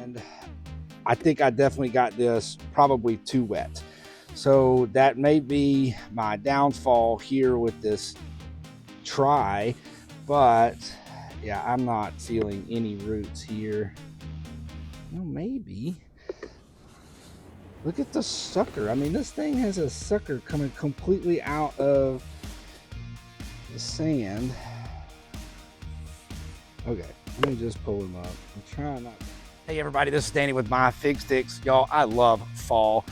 and I think I definitely got this probably too wet. So that may be my downfall here with this try, but yeah, I'm not feeling any roots here. Well, maybe. Look at the sucker. I mean, this thing has a sucker coming completely out of the sand. Okay, let me just pull him up. I'm trying not. Hey everybody, this is Danny with My Fig Sticks. Y'all, I love fall.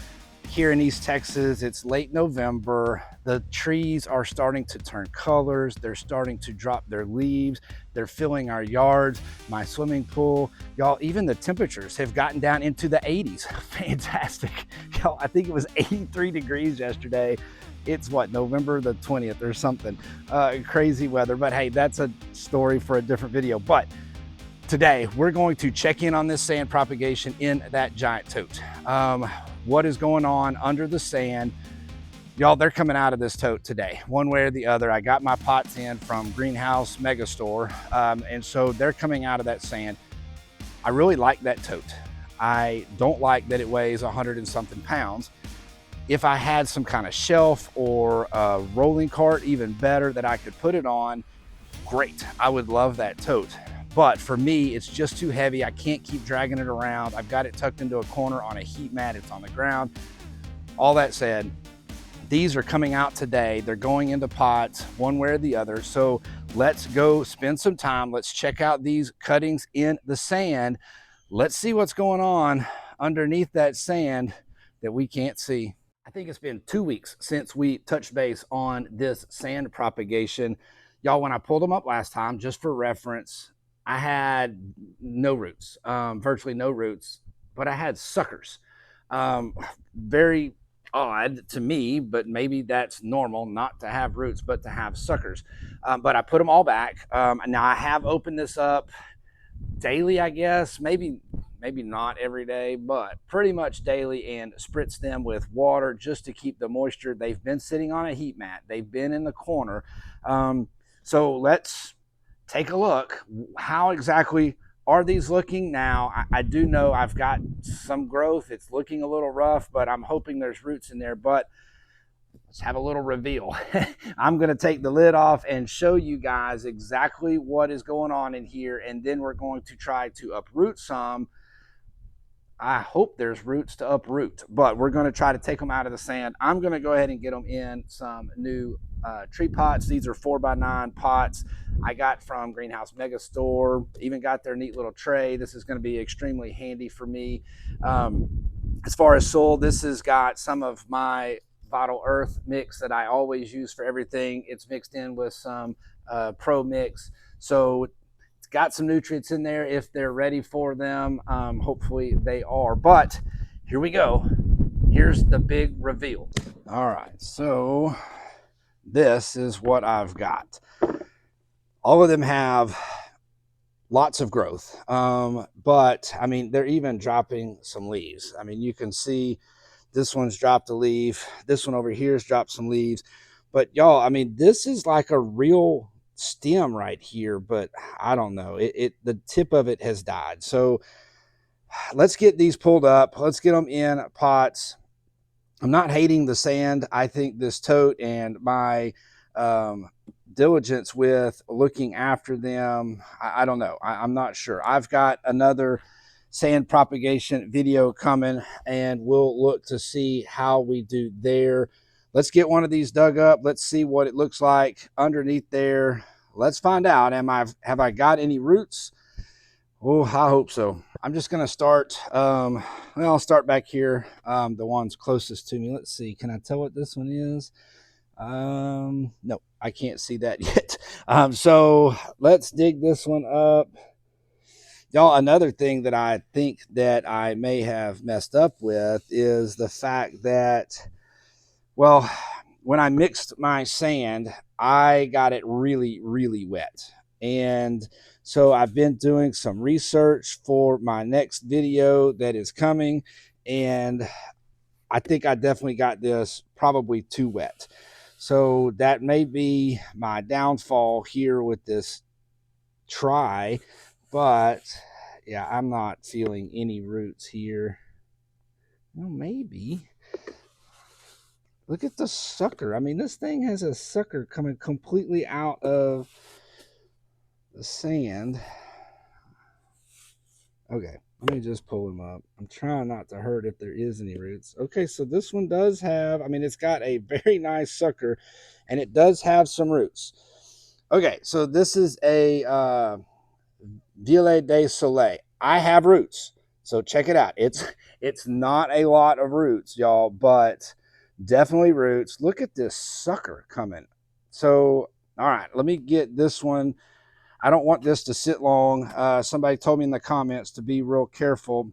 Here in East Texas, it's late November. The trees are starting to turn colors. They're starting to drop their leaves. They're filling our yards, my swimming pool. Y'all, even the temperatures have gotten down into the 80s. Fantastic. Y'all, I think it was 83 degrees yesterday. It's what, November the 20th or something. Crazy weather, but hey, that's a story for a different video. But today, we're going to check in on this sand propagation in that giant tote. What is going on under the sand? Y'all, they're coming out of this tote today, one way or the other. I got my pots in from Greenhouse Mega Store, and so they're coming out of that sand. I really like that tote. I don't like that it weighs 100 and something pounds. If I had some kind of shelf or a rolling cart, even better, that I could put it on, great. I would love that tote. But for me, it's just too heavy. I can't keep dragging it around. I've got it tucked into a corner on a heat mat. It's on the ground. All that said, these are coming out today. They're going into pots one way or the other. So let's go spend some time. Let's check out these cuttings in the sand. Let's see what's going on underneath that sand that we can't see. I think it's been 2 weeks since we touched base on this sand propagation. Y'all, when I pulled them up last time, just for reference, I had no roots, virtually no roots, but I had suckers. Very odd to me, but maybe that's normal not to have roots, but to have suckers. But I put them all back. Now I have opened this up daily, I guess, maybe not every day, but pretty much daily, and spritz them with water just to keep the moisture. They've been sitting on a heat mat. They've been in the corner. So let's take a look. How exactly are these looking now? I do know I've got some growth. It's looking a little rough, but I'm hoping there's roots in there. But let's have a little reveal. I'm going to take the lid off and show you guys exactly what is going on in here, and then we're going to try to uproot some. I hope there's roots to uproot, but we're going to try to take them out of the sand. I'm going to go ahead and get them in some new tree pots. These are 4x9 pots I got from Greenhouse Mega Store. Even got their neat little tray. This is going to be extremely handy for me. As far as soil, this has got some of my Vital Earth mix that I always use for everything. It's mixed in with some Pro Mix, so it's got some nutrients in there if they're ready for them. Hopefully they are, but here we go. Here's the big reveal. All right, so this is what I've got. All of them have lots of growth, but I mean, they're even dropping some leaves. I mean, you can see this one's dropped a leaf. This one over here has dropped some leaves. But y'all, I mean, this is like a real stem right here, but I don't know. The tip of it has died. So let's get these pulled up. Let's get them in pots. I'm not hating the sand. I think this tote and my diligence with looking after them, I don't know. I'm not sure. I've got another sand propagation video coming, and we'll look to see how we do there. Let's get one of these dug up. Let's see what it looks like underneath there. Let's find out. Have I got any roots? Oh, I hope so. I'm just going to start. Well, I'll start back here. The one's closest to me. Let's see. Can I tell what this one is? No, I can't see that yet. So let's dig this one up. Y'all, another thing that I think that I may have messed up with is the fact that, well, when I mixed my sand, I got it really, really wet. And so I've been doing some research for my next video that is coming, and I think I definitely got this probably too wet. So that may be my downfall here with this try. But Yeah, I'm not feeling any roots here. Well, maybe. Look at the sucker. I mean, this thing has a sucker coming completely out of the sand. Okay, let me just pull him up. I'm trying not to hurt if there is any roots. Okay, so this one does have, I mean, it's got a very nice sucker, and it does have some roots. Okay, so this is a Ville de Soleil. I have roots, so check it out. It's not a lot of roots, y'all, but definitely roots. Look at this sucker coming. So, all right, let me get this one. I don't want this to sit long. Somebody told me in the comments to be real careful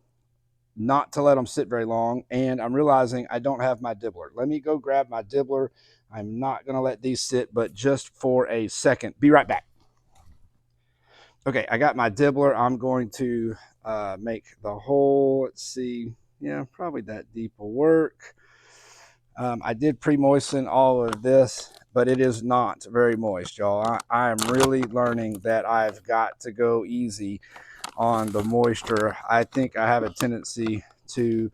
not to let them sit very long, and I'm realizing I don't have my dibbler. Let me go grab my dibbler. I'm not going to let these sit, but just for a second. Be right back. Okay, I got my dibbler. I'm going to make the hole. Let's see. Yeah, probably that deep will work. I did pre-moisten all of this, but it is not very moist, y'all. I am really learning that I've got to go easy on the moisture. I think I have a tendency to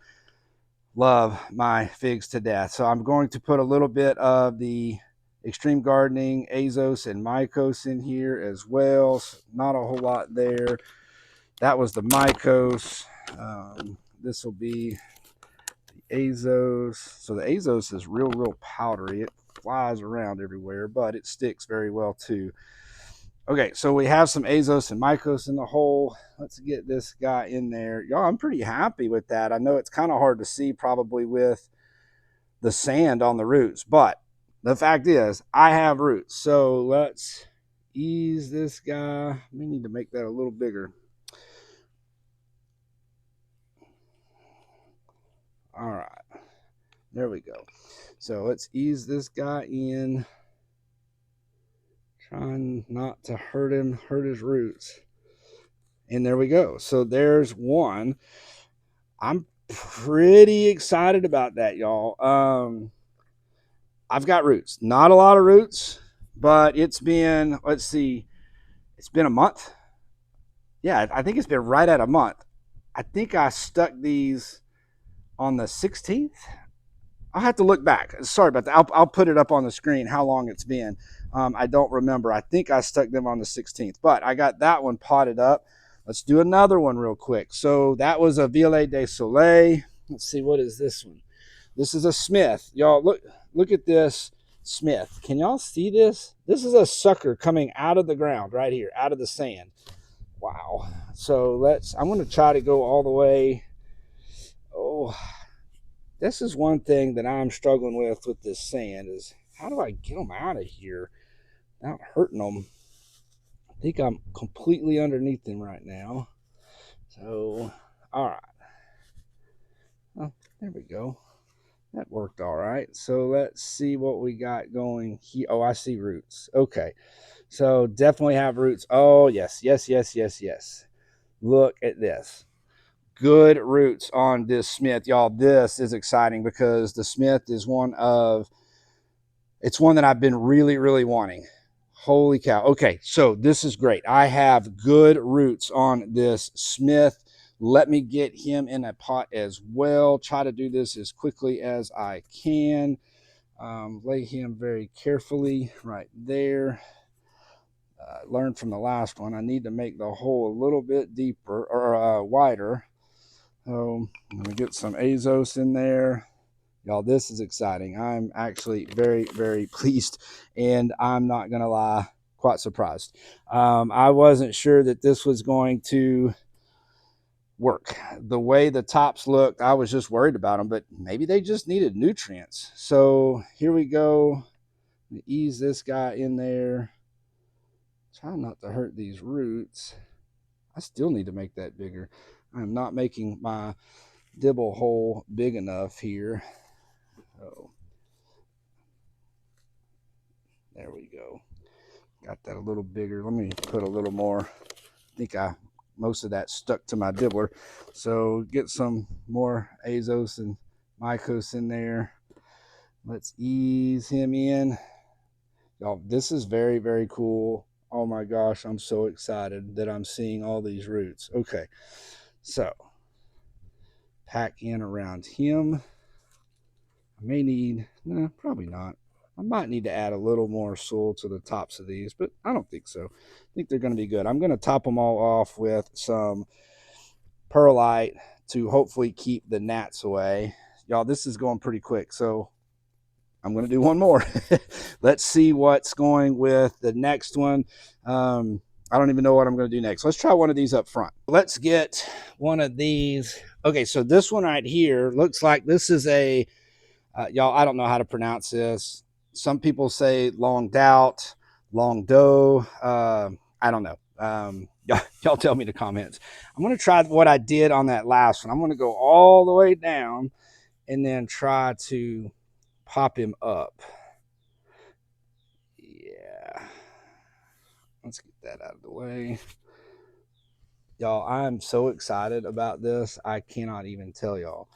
love my figs to death. So I'm going to put a little bit of the Extreme Gardening Azos and Mycos in here as well. So not a whole lot there. That was the Mycos. This will be the Azos. So the Azos is real powdery. It flies around everywhere, but it sticks very well too. Okay, so we have some Azos and Mycos in the hole. Let's get this guy in there. Y'all, I'm pretty happy with that. I know it's kind of hard to see probably with the sand on the roots, but the fact is I have roots. So let's ease this guy. We need to make that a little bigger. All right, there we go. So let's ease this guy in, trying not to hurt his roots. And there we go. So there's one. I'm pretty excited about that, y'all. I've got roots, not a lot of roots, but it's been, let's see, it's been a month. Yeah, I think it's been right at a month. I think I stuck these on the 16th. I'll have to look back. Sorry about that. I'll put it up on the screen how long it's been. I don't remember. I think I stuck them on the 16th, but I got that one potted up. Let's do another one real quick. So that was a Ville de Soleil. Let's see, what is this one? This is a Smith. Y'all, look at this Smith. Can y'all see this? This is a sucker coming out of the ground right here, out of the sand. Wow. So I'm going to try to go all the way. Oh, this is one thing that I'm struggling with this sand is how do I get them out of here without hurting them? I think I'm completely underneath them right now. So, all right. Oh, there we go. That worked all right. So let's see what we got going here. Oh, I see roots. Okay. So definitely have roots. Oh, yes. Look at this. Good roots on this Smith. Y'all, this is exciting because the Smith is one that I've been really wanting. Holy cow. Okay, so this is great. I have good roots on this Smith. Let me get him in a pot as well. Try to do this as quickly as I can. Lay him very carefully right there. Learned from the last one, I need to make the hole a little bit deeper or wider. So I'm going to get some Azos in there. Y'all, this is exciting. I'm actually very pleased, and I'm not going to lie, quite surprised. I wasn't sure that this was going to work. The way the tops looked, I was just worried about them, but maybe they just needed nutrients. So here we go. Ease this guy in there. Try not to hurt these roots. I still need to make that bigger. I'm not making my dibble hole big enough here. Oh, there we go. Got that a little bigger. Let me put a little more. I think most of that stuck to my dibbler. So get some more Azos and Mycos in there. Let's ease him in. Y'all, this is very cool. Oh my gosh, I'm so excited that I'm seeing all these roots. Okay, so pack in around him. I may need, no, probably not. I might need to add a little more soil to the tops of these, but I don't think so. I think they're going to be good. I'm going to top them all off with some perlite to hopefully keep the gnats away. Y'all, this is going pretty quick, so I'm going to do one more. Let's see what's going with the next one. I don't even know what I'm going to do next. Let's try one of these up front. Let's get one of these. Okay, so this one right here looks like this is a, y'all, I don't know how to pronounce this. Some people say long doubt, long dough. I don't know. Y'all tell me in the comments. I'm going to try what I did on that last one. I'm going to go all the way down and then try to pop him up. Yeah. Let's get that out of the way. Y'all, I'm so excited about this. I cannot even tell y'all.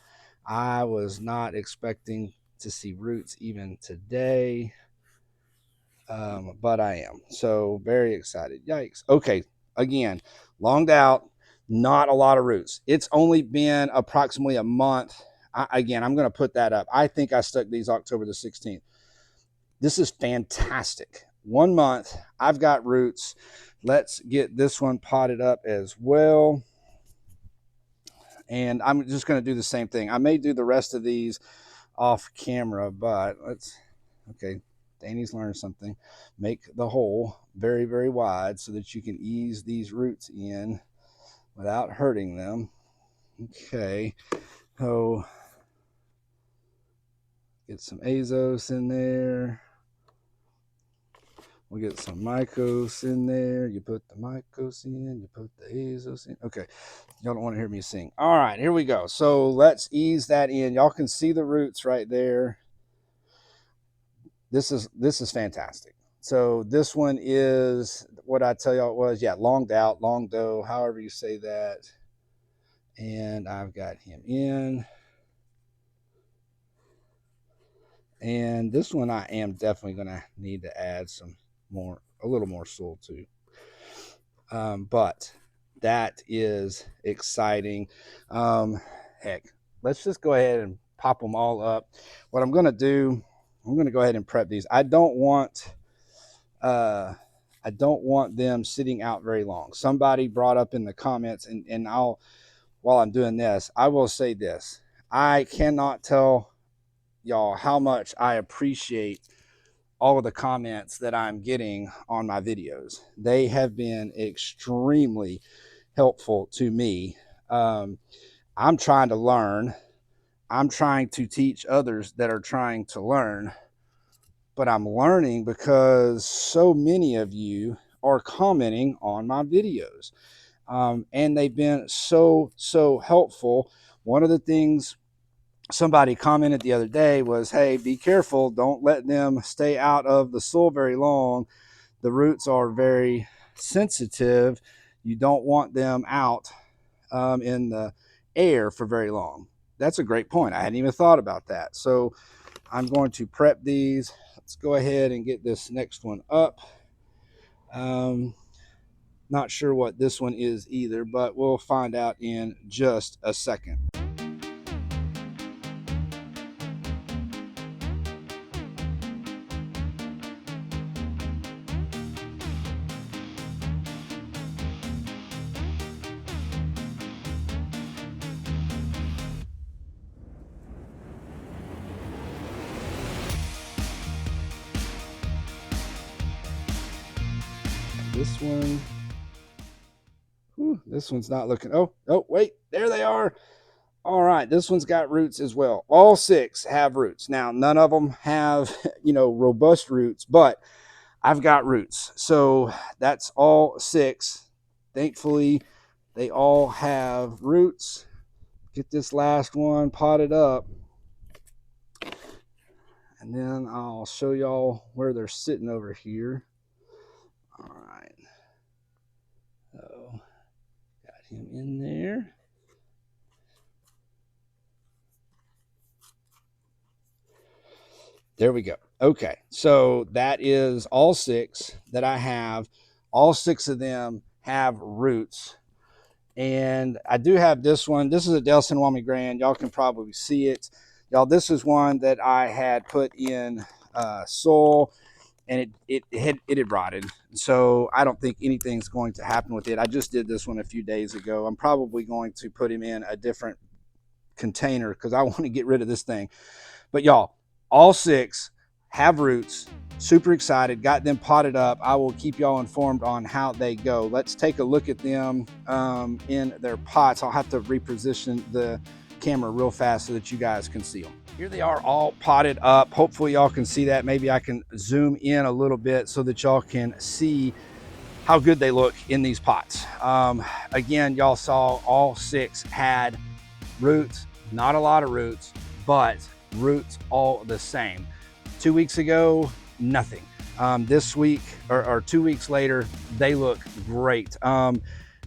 I was not expecting to see roots even today, but I am. So very excited. Yikes. Okay, again, longed out, not a lot of roots. It's only been approximately a month. Again, I'm going to put that up. I think I stuck these October the 16th. This is fantastic. 1 month, I've got roots. Let's get this one potted up as well. And I'm just going to do the same thing. I may do the rest of these off camera, but let's, okay, Danny's learned something. Make the hole very, very wide so that you can ease these roots in without hurting them. Okay, so get some azos in there. We'll get some mycos in there. You put the mycos in, you put the azos in. Okay, y'all don't want to hear me sing. All right, here we go. So let's ease that in. Y'all can see the roots right there. This is fantastic. So this one is what I tell y'all it was. Yeah, longed out, long dough, however you say that. And I've got him in. And this one I am definitely going to need to add some more, a little more soil to. But that is exciting. Heck, let's just go ahead and pop them all up. What I'm going to do, I'm going to go ahead and prep these. I don't want them sitting out very long. Somebody brought up in the comments, and while I'm doing this, I will say this. I cannot tell y'all how much I appreciate all of the comments that I'm getting on my videos. They have been extremely helpful to me. I'm trying to learn. I'm trying to teach others that are trying to learn, but I'm learning because so many of you are commenting on my videos. And they've been so helpful. One of the things somebody commented the other day was, hey, be careful, don't let them stay out of the soil very long. The roots are very sensitive. You don't want them out in the air for very long. That's a great point. I hadn't even thought about that. So I'm going to prep these. Let's go ahead and get this next one up. Not sure what this one is either, but we'll find out in just a second. This one, this one's not looking. Oh, wait, there they are. All right, this one's got roots as well. All 6 have roots. Now, none of them have, robust roots, but I've got roots. So that's all 6. Thankfully, they all have roots. Get this last one potted up. And then I'll show y'all where they're sitting over here. All right. So, got him in there. There we go. Okay, so that is all 6 that I have. All 6 of them have roots. And I do have this one. This is a Delson Wami Grand. Y'all can probably see it. Y'all, this is one that I had put in soil, and it had rotted. So I don't think anything's going to happen with it. I just did this one a few days ago. I'm probably going to put him in a different container because I want to get rid of this thing. But y'all, all 6 have roots. Super excited, got them potted up. I will keep y'all informed on how they go. Let's take a look at them in their pots. I'll have to reposition the camera real fast so that you guys can see them. Here they are, all potted up. Hopefully y'all can see that. Maybe I can zoom in a little bit so that y'all can see how good they look in these pots. Again, y'all saw all 6 had roots, not a lot of roots, but roots all the same. 2 weeks ago, nothing. This week or 2 weeks later, they look great.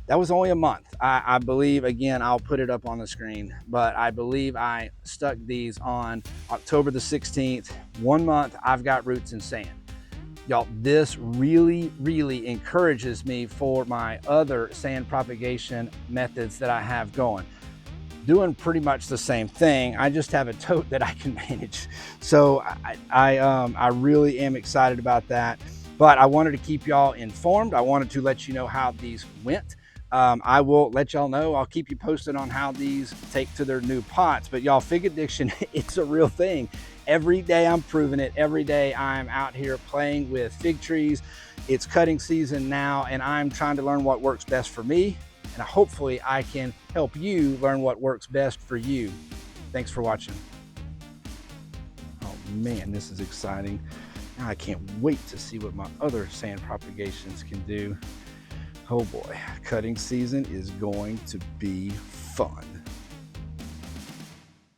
That was only a month. I believe, again, I'll put it up on the screen, but I believe I stuck these on October the 16th. 1 month, I've got roots in sand. Y'all, this really, really encourages me for my other sand propagation methods that I have going. Doing pretty much the same thing. I just have a tote that I can manage. So I really am excited about that. But I wanted to keep y'all informed. I wanted to let you know how these went. I will let y'all know. I'll keep you posted on how these take to their new pots. But y'all, fig addiction, it's a real thing. Every day I'm proving it. Every day I'm out here playing with fig trees. It's cutting season now, and I'm trying to learn what works best for me. And hopefully I can help you learn what works best for you. Thanks for watching. Oh man, this is exciting. Now I can't wait to see what my other sand propagations can do. Oh boy, cutting season is going to be fun.